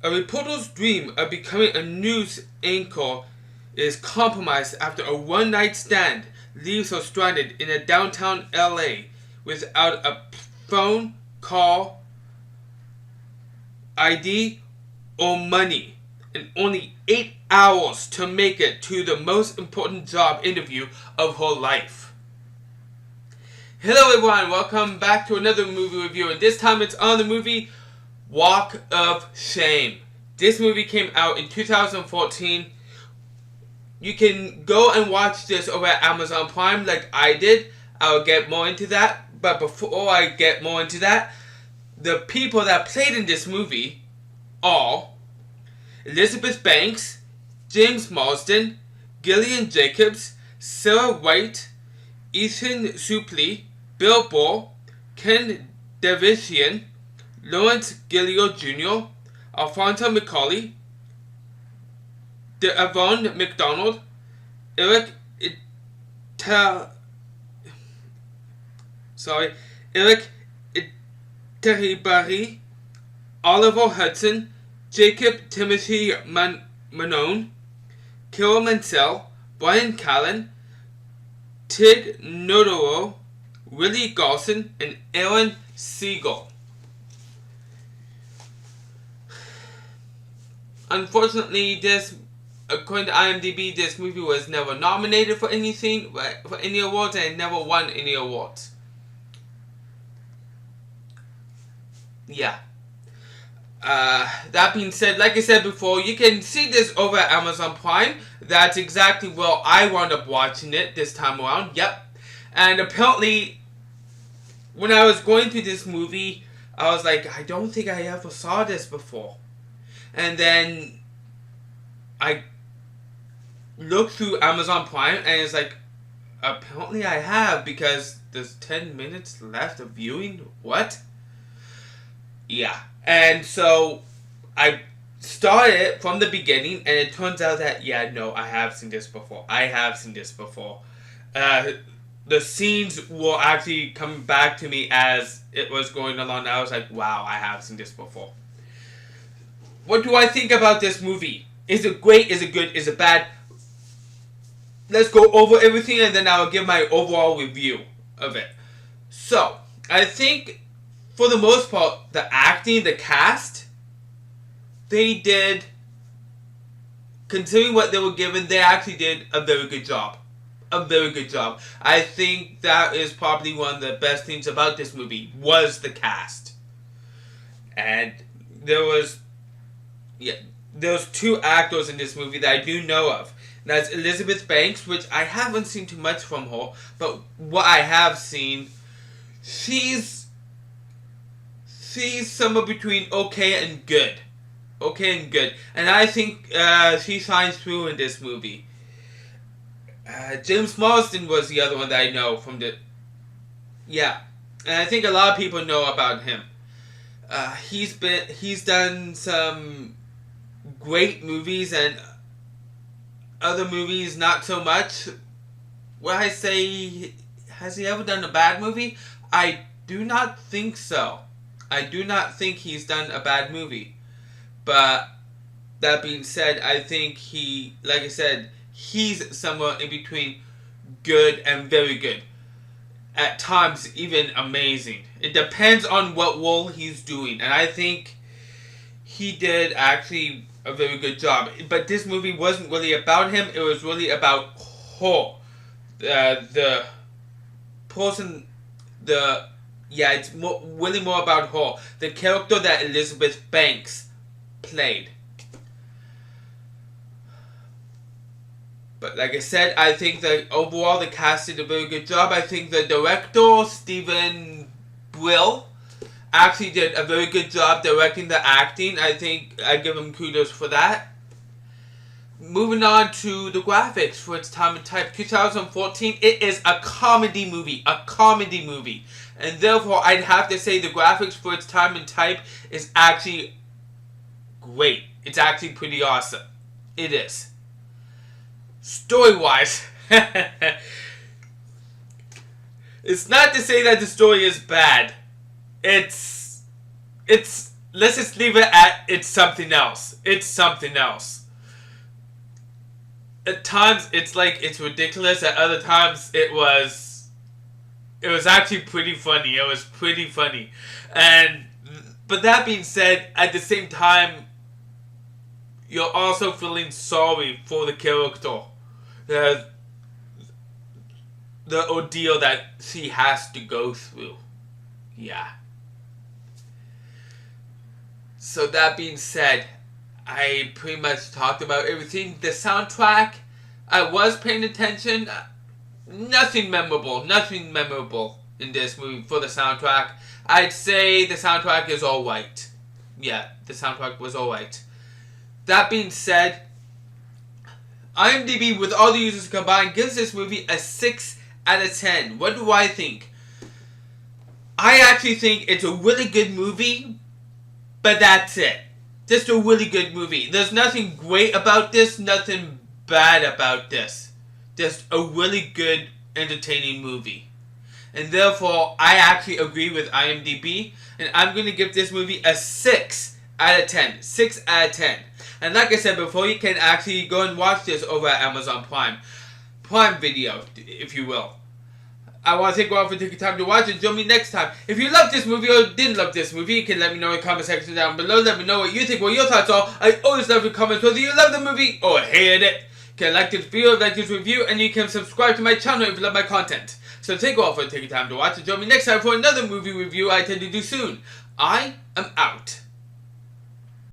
A reporter's dream of becoming a news anchor is compromised after a one-night stand leaves her stranded in a downtown LA without a phone call, ID, or money, and only 8 hours to make it to the most important job interview of her life. Hello everyone, welcome back to another movie review, and this time it's on the movie Walk of Shame. This movie came out in 2014. You can go and watch this over at Amazon Prime like I did. I'll get more into that, but before I get more into that, the people that played in this movie are Elizabeth Banks, James Marsden, Gillian Jacobs, Sarah White, Ethan Suplee, Bill Burr, Ken Davitian, Lawrence Gilliard Jr., Alfonso Macaulay, Devon McDonald, Eric Itahibari, Oliver Hudson, Jacob Timothy Manone, Carol Mansell, Brian Callen, Tig Notaro, Willie Garson, and Aaron Siegel. Unfortunately, according to IMDb, this movie was never nominated for anything, for any awards, and it never won any awards. Yeah. That being said, like I said before, you can see this over at Amazon Prime. That's exactly where I wound up watching it this time around. Yep. And apparently, when I was going through this movie, I was like, I don't think I ever saw this before. And then I looked through Amazon Prime, and it's like, apparently I have, because there's 10 minutes left of viewing. What? Yeah. And so I started it from the beginning, and it turns out that, yeah, no, I have seen this before. The scenes were actually coming back to me as it was going along. I was like, wow, I have seen this before. What do I think about this movie? Is it great? Is it good? Is it bad? Let's go over everything, and then I'll give my overall review of it. So, I think, for the most part, the acting, the cast, they did, considering what they were given, they actually did a very good job. A very good job. I think that is probably one of the best things about this movie, was the cast. And there was two actors in this movie that I do know of. That's Elizabeth Banks, which I haven't seen too much from her, but what I have seen, she's somewhere between okay and good. Okay and good. And I think she shines through in this movie. James Marsden was the other one that I know from the... Yeah. And I think a lot of people know about him. He's done some great movies, and other movies not so much. When I say, has he ever done a bad movie? I do not think so. I do not think he's done a bad movie. But that being said, I think like I said, he's somewhere in between good and very good. At times, even amazing. It depends on what role he's doing. And I think he did actually a very good job. But this movie wasn't really about him. It was really about her. The person, it's really more about her. The character that Elizabeth Banks played. But like I said, I think that overall the cast did a very good job. I think the director, Stephen Brill, actually did a very good job directing the acting. I think I give him kudos for that. Moving on to the graphics for its time and type. 2014, it is a comedy movie. A comedy movie. And therefore, I'd have to say the graphics for its time and type is actually great. It's actually pretty awesome. It is. Story-wise, it's not to say that the story is bad. It's let's just leave it at it's something else. It's something else. At times it's like it's ridiculous. At other times it was actually pretty funny. It was pretty funny. But that being said, at the same time, you're also feeling sorry for the character. The ordeal that she has to go through. Yeah. So that being said, I pretty much talked about everything. The soundtrack, I was paying attention. Nothing memorable in this movie for the soundtrack. I'd say the soundtrack is alright. Yeah, the soundtrack was alright. That being said, IMDb with all the users combined gives this movie a 6 out of 10. What do I think? I actually think it's a really good movie, but that's it. Just a really good movie. There's nothing great about this, nothing bad about this. Just a really good, entertaining movie. And therefore, I actually agree with IMDb, and I'm going to give this movie a 6 out of 10. 6 out of 10. And like I said before, you can actually go and watch this over at Amazon Prime. Prime Video, if you will. I want to thank you all for taking time to watch and join me next time. If you loved this movie or didn't love this movie, you can let me know in the comment section down below. Let me know what you think, what your thoughts are. I always love your comments, whether you love the movie or hate it. You can like this video, like this review, and you can subscribe to my channel if you love my content. So thank you all for taking time to watch and join me next time for another movie review I intend to do soon. I am out.